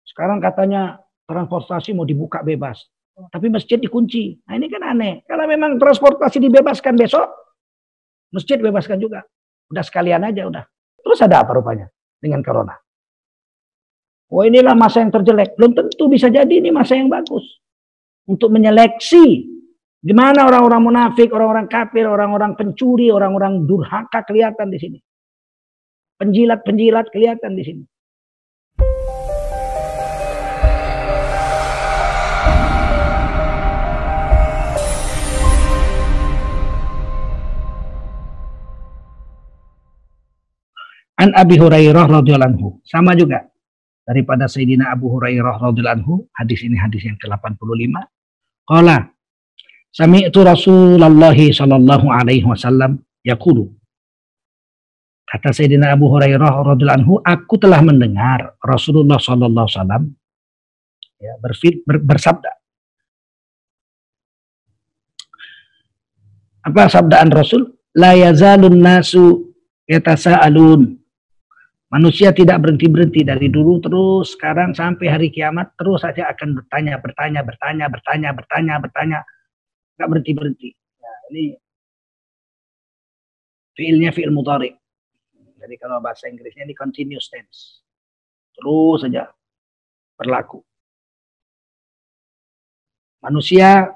Sekarang katanya transportasi mau dibuka bebas. Tapi masjid dikunci. Nah ini kan aneh. Kalau memang transportasi dibebaskan besok, masjid bebaskan juga. Udah sekalian aja udah. Terus ada apa rupanya dengan corona? Oh inilah masa yang terjelek. Belum tentu, bisa jadi ini masa yang bagus. Untuk menyeleksi di mana orang-orang munafik, orang-orang kafir, orang-orang pencuri, orang-orang durhaka kelihatan di sini. Penjilat-penjilat kelihatan di sini. An Abi Hurairah radhiyallahu anhu. Sama juga daripada Sayyidina Abu Hurairah radhiyallahu anhu. Hadis ini hadis yang ke-85. Qala sami'tu Rasulullah sallallahu alaihi wasallam yaqulu. Kata Sayyidina Abu Hurairah radhiyallahu anhu, aku telah mendengar Rasulullah sallallahu alaihi wasallam ya, bersabda. Apa sabdaan Rasul? La yazalun nasu yatasaalun. Manusia tidak berhenti-berhenti dari dulu terus sekarang sampai hari kiamat terus saja akan bertanya. Nggak berhenti-berhenti. Nah, ini fiilnya fiil mudhari. Jadi kalau bahasa Inggrisnya ini continuous tense. Terus saja berlaku. Manusia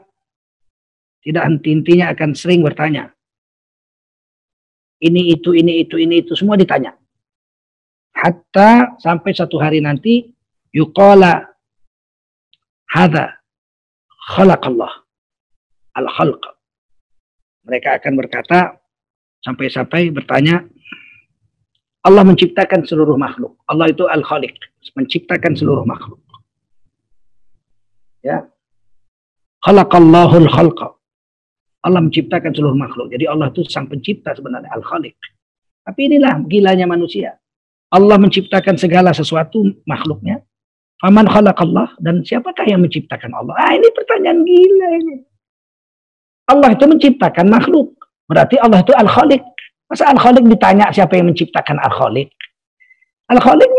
tidak henti-hentinya akan sering bertanya. Ini itu semua ditanya. Hatta sampai satu hari nanti yuqala hadza khalaqallah al-khalq. Mereka akan berkata sampai bertanya, Allah menciptakan seluruh makhluk. Allah itu al-khaliq, menciptakan seluruh makhluk. Ya. Khalaqallahu al-khalqa. Allah menciptakan seluruh makhluk. Jadi Allah itu sang pencipta sebenarnya, al-khaliq. Tapi inilah gilanya manusia. Allah menciptakan segala sesuatu makhluknya. Faman khalaqallah, dan siapakah yang menciptakan Allah? Ini pertanyaan gila ini. Allah itu menciptakan makhluk. Berarti Allah itu al-khaliq. Masa al-khaliq ditanya siapa yang menciptakan al-khaliq? Al-khaliq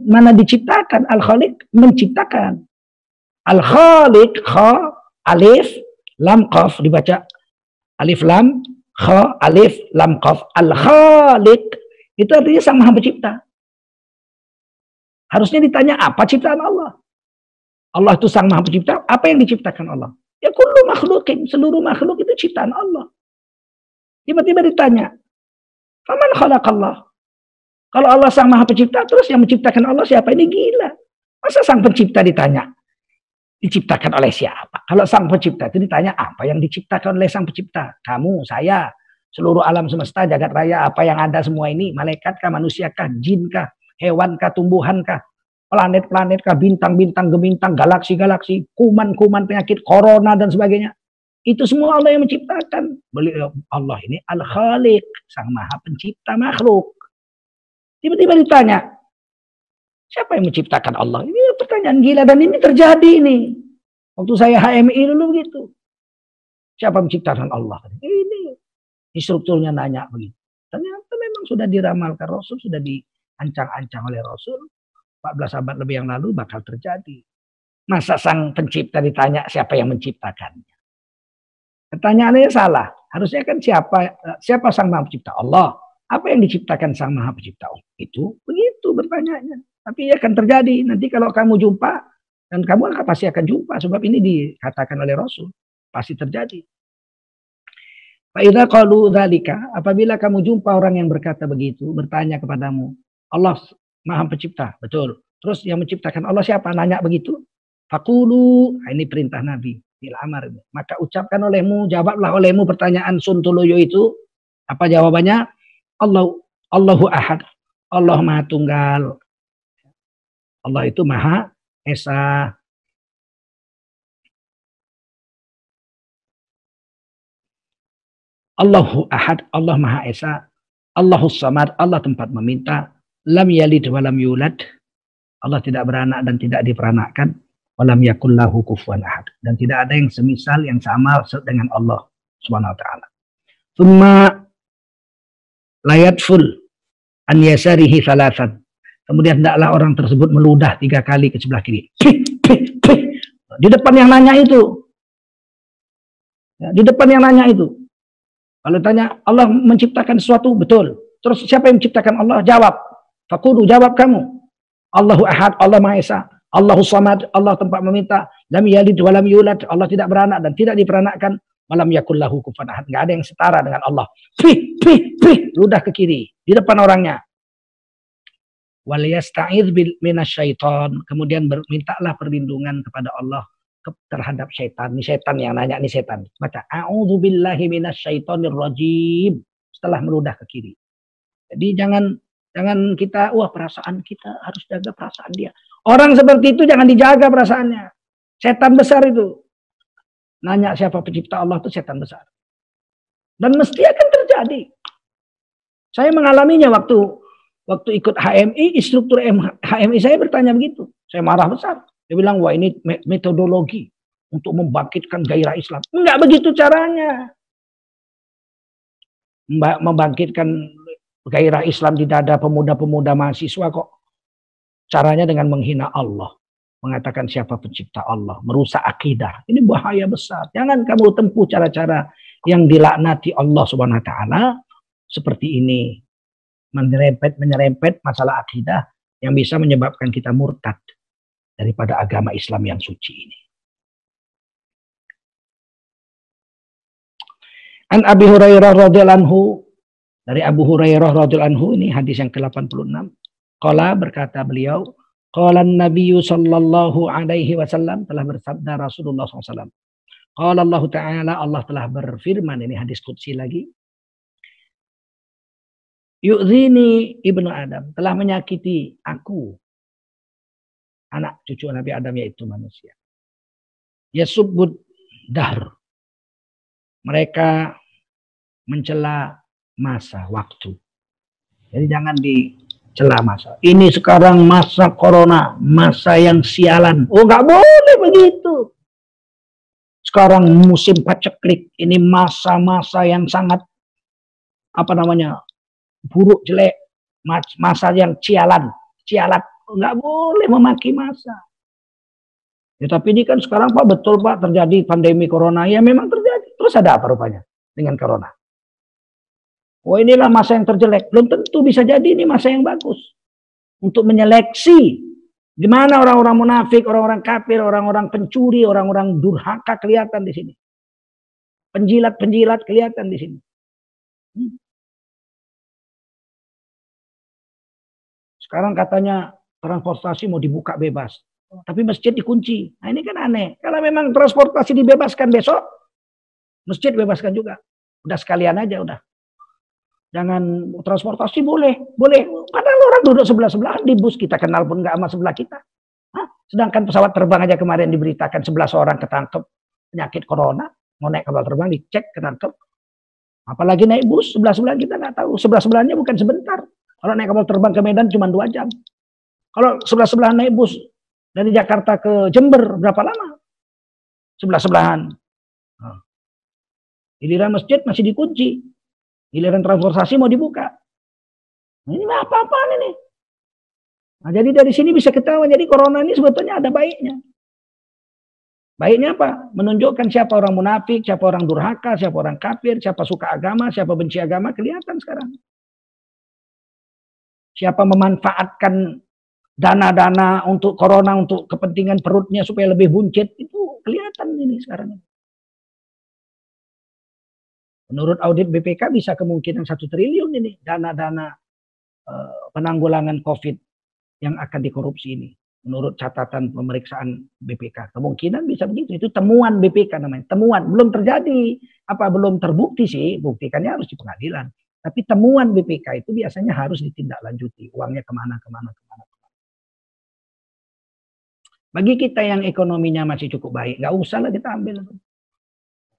mana diciptakan? Al-khaliq menciptakan. Al-khaliq, kha, alif, lam, qaf, dibaca alif, lam, kha, alif, lam, qaf. Al-khaliq itu artinya sang maha pencipta. Harusnya ditanya apa ciptaan Allah? Allah itu sang maha pencipta, apa yang diciptakan Allah? Ya kullu makhlukin, seluruh makhluk itu ciptaan Allah. Tiba-tiba ditanya, faman khalaqallah? Kalau Allah sang maha pencipta, terus yang menciptakan Allah siapa? Ini gila. Masa sang pencipta ditanya, diciptakan oleh siapa? Kalau sang pencipta itu ditanya, apa yang diciptakan oleh sang pencipta? Kamu, saya, seluruh alam semesta, jagat raya, apa yang ada semua ini, malaikatkah, manusiakah, jinkah, hewankah, tumbuhankah, planet-planetkah, bintang-bintang, gemintang, galaksi-galaksi, kuman-kuman, penyakit, corona dan sebagainya. Itu semua Allah yang menciptakan. Beliau Allah ini al-khaliq, sang maha pencipta makhluk. Tiba-tiba ditanya, siapa yang menciptakan Allah? Ini pertanyaan gila dan ini terjadi ini. Waktu saya HMI dulu begitu. Siapa menciptakan Allah? Ini instrukturnya nanya begitu. Ternyata memang sudah diramalkan Rasul, sudah diancang-ancang oleh Rasul. 14 abad lebih yang lalu bakal terjadi. Masa sang pencipta ditanya siapa yang menciptakannya? Pertanyaannya salah. Harusnya kan siapa sang maha pencipta? Allah. Apa yang diciptakan sang maha pencipta? Itu begitu bertanyanya. Tapi ya akan terjadi. Nanti kalau kamu jumpa, dan kamu pasti akan jumpa. Sebab ini dikatakan oleh Rasul. Pasti terjadi. Fa'idha qalu dzalika, apabila kamu jumpa orang yang berkata begitu, bertanya kepadamu, Allah maha pencipta, betul. Terus yang menciptakan Allah siapa? Nanya begitu. Faqulu, ini perintah Nabi. Amar. Maka ucapkan olehmu, jawablah olehmu pertanyaan Sontoloyo itu. Apa jawabannya? Allahu ahad. Allah maha tunggal. Allah itu maha esa. Allahu ahad. Allah maha esa. Allahus samad. Allah tempat meminta. Lam yalid wa lam yulad. Allah tidak beranak dan tidak diperanakkan. Walam yakul lahu kufuwan ahad, dan tidak ada yang semisal yang sama dengan Allah Subhanahu wa taala. Tsumma la yadful an yasarihi thalathan. Kemudian hendaklah orang tersebut meludah 3 kali ke sebelah kiri. Di depan yang nanya itu. Ya, di depan yang nanya itu. Kalau tanya, Allah menciptakan sesuatu, betul. Terus siapa yang menciptakan Allah? Jawab. Faqulu, jawab kamu. Allahu Ahad, Allah Maha Esa. Allahu Samad, Allah tempat meminta. Lam yalid wa lam yulad, Allah tidak beranak dan tidak diperanakkan. Walam yakul lahu kufuwan ahad. Enggak ada yang setara dengan Allah. Ludah ke kiri di depan orangnya. Wal yasta'idz minasyaiton. Kemudian mintalah perlindungan kepada Allah terhadap syaitan. Ini syaitan yang nanya, ini syaitan. Baca a'udzubillahi minasyaitonir rajim setelah meludah ke kiri. Jadi jangan kita, wah perasaan kita harus jaga perasaan dia. Orang seperti itu jangan dijaga perasaannya. Setan besar itu. Nanya siapa pencipta Allah itu setan besar. Dan mesti akan terjadi. Saya mengalaminya waktu ikut HMI, instruktur HMI saya bertanya begitu. Saya marah besar. Dia bilang, wah ini metodologi untuk membangkitkan gairah Islam. Enggak begitu caranya. Membangkitkan gairah Islam di dada pemuda-pemuda mahasiswa kok. Caranya dengan menghina Allah. Mengatakan siapa pencipta Allah, merusak akidah. Ini bahaya besar. Jangan kamu tempuh cara-cara yang dilaknati Allah Subhanahu wa taala seperti ini. Menyerempet masalah akidah yang bisa menyebabkan kita murtad daripada agama Islam yang suci ini. An Abi Hurairah radhiyallahu anhu, dari Abu Hurairah radhiyallahu anhu, ini hadis yang ke-86. Qala, berkata beliau, qala an-nabiyyu sallallahu alaihi wasallam, telah bersabda Rasulullah SAW. Qala Allah Ta'ala, Allah telah berfirman, ini hadis qudsi lagi. Yu'zini ibnu Adam, telah menyakiti aku, anak cucu Nabi Adam yaitu manusia. Yasubbud dahr, mereka mencela masa, waktu. Jadi jangan dicela masa. Ini sekarang masa corona, masa yang sialan. Oh, nggak boleh begitu. Sekarang musim paceklik, ini masa-masa yang sangat buruk, jelek, masa yang cialat. Nggak boleh memaki masa. Ya, tapi ini kan sekarang Pak, betul Pak, terjadi pandemi corona. Ya memang terjadi. Terus ada apa rupanya dengan corona? Oh, inilah masa yang terjelek. Belum tentu, bisa jadi ini masa yang bagus. Untuk menyeleksi di mana orang-orang munafik, orang-orang kafir, orang-orang pencuri, orang-orang durhaka kelihatan di sini. Penjilat-penjilat kelihatan di sini. Sekarang katanya transportasi mau dibuka bebas. Tapi masjid dikunci. Nah ini kan aneh. Kalau memang transportasi dibebaskan besok, masjid bebaskan juga. Udah sekalian aja udah. Jangan transportasi boleh. Padahal orang duduk sebelah-sebelahan di bus, kita kenal pun nggak sama sebelah kita. Sedangkan pesawat terbang aja kemarin diberitakan 11 orang ketangkep penyakit corona. Mau naik kapal terbang dicek ketangkep. Apalagi naik bus, sebelah-sebelahan kita nggak tahu. Sebelah-sebelahnya bukan sebentar. Kalau naik kapal terbang ke Medan cuma 2 jam. Kalau sebelah-sebelahan naik bus dari Jakarta ke Jember berapa lama? Sebelah-sebelahan. Giliran masjid masih dikunci. Giliran transportasi mau dibuka. Ini apa-apaan ini? Nah, jadi dari sini bisa ketahuan. Jadi corona ini sebetulnya ada baiknya. Baiknya apa? Menunjukkan siapa orang munafik, siapa orang durhaka, siapa orang kafir, siapa suka agama, siapa benci agama, kelihatan sekarang. Siapa memanfaatkan dana-dana untuk corona, untuk kepentingan perutnya supaya lebih buncit, itu kelihatan ini sekarang. Menurut audit BPK bisa kemungkinan 1 triliun ini dana-dana penanggulangan COVID yang akan dikorupsi ini. Menurut catatan pemeriksaan BPK. Kemungkinan bisa begitu. Itu temuan BPK namanya. Temuan. Belum terjadi. Belum terbukti sih. Buktikannya harus di pengadilan. Tapi temuan BPK itu biasanya harus ditindaklanjuti. Uangnya kemana. Bagi kita yang ekonominya masih cukup baik, nggak usah lah kita ambil.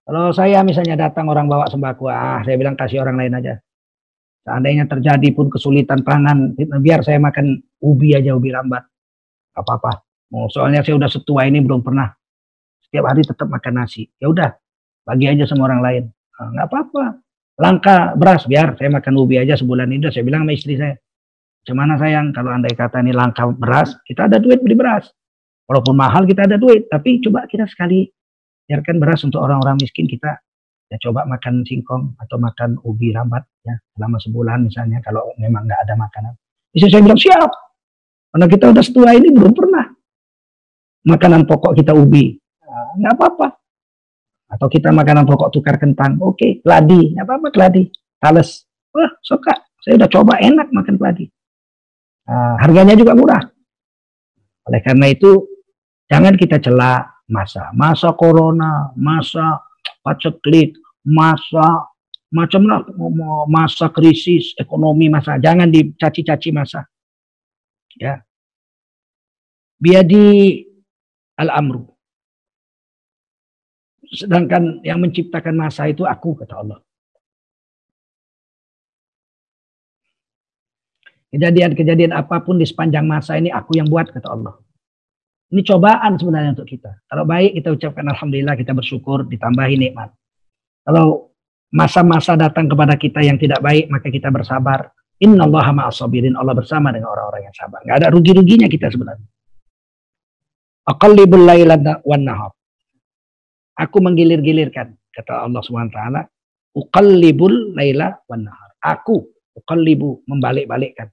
Kalau saya misalnya datang orang bawa sembako, saya bilang kasih orang lain aja. Seandainya terjadi pun kesulitan pangan, biar saya makan ubi aja, ubi rambat. Gak apa-apa. Soalnya saya udah setua ini belum pernah setiap hari tetap makan nasi. Ya udah, bagi aja sama orang lain. Nggak apa-apa. Langka beras, biar saya makan ubi aja sebulan ini. Saya bilang sama istri saya, Cuman sayang kalau andai kata ini langka beras, kita ada duit beli beras. Walaupun mahal kita ada duit, tapi coba kita sekali biarkan beras untuk orang-orang miskin, kita ya coba makan singkong atau makan ubi rambat ya selama sebulan misalnya kalau memang nggak ada makanan. Bisa saya bilang siap. Karena kita udah setua ini belum pernah makanan pokok kita ubi, nggak apa-apa. Atau kita makanan pokok tukar kentang, oke, keladi, nggak apa-apa keladi, tales, wah suka, saya udah coba enak makan keladi. Harganya juga murah. Oleh karena itu jangan kita cela masa corona, masa paceklik, masa macamlah, masa krisis ekonomi, masa jangan dicaci-caci masa. Ya, biadi al-amru. Sedangkan yang menciptakan masa itu aku, kata Allah. Kejadian-kejadian apapun di sepanjang masa ini aku yang buat, kata Allah. Ini cobaan sebenarnya untuk kita. Kalau baik kita ucapkan alhamdulillah, kita bersyukur, ditambahi nikmat. Kalau masa-masa datang kepada kita yang tidak baik, maka kita bersabar. Innallaha ma'as sabirin. Allah bersama dengan orang-orang yang sabar. Nggak ada rugi-ruginya kita sebenarnya. Aqallibul laila wan nahar. Aku menggilir-gilirkan, kata Allah SWT. Uqallibul laila wan nahar. Aku uqallibu, membalik-balikkan.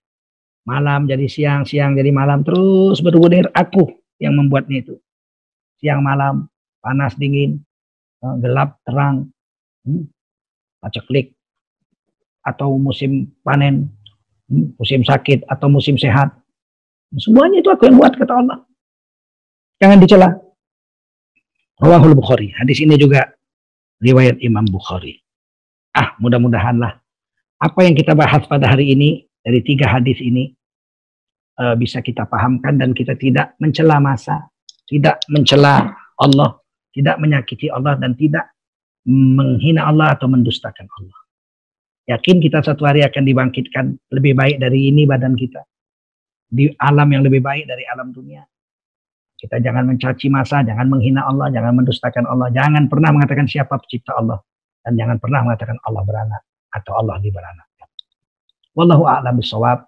Malam jadi siang, siang jadi malam, terus bergulir. Aku yang membuatnya itu. Siang malam, panas dingin, gelap terang, paceklik, atau musim panen, musim sakit, atau musim sehat. Semuanya itu aku yang buat, kata Allah. Jangan dicela. Rawahul Bukhari. Hadis ini juga riwayat Imam Bukhari. Mudah-mudahanlah apa yang kita bahas pada hari ini dari 3 hadis ini bisa kita pahamkan dan kita tidak mencela masa, tidak mencela Allah, tidak menyakiti Allah dan tidak menghina Allah atau mendustakan Allah. Yakin kita satu hari akan dibangkitkan lebih baik dari ini badan kita, di alam yang lebih baik dari alam dunia. Kita jangan mencaci masa, jangan menghina Allah, jangan mendustakan Allah, jangan pernah mengatakan siapa pencipta Allah, dan jangan pernah mengatakan Allah beranak atau Allah diberanak. Wallahu a'lam bishawab.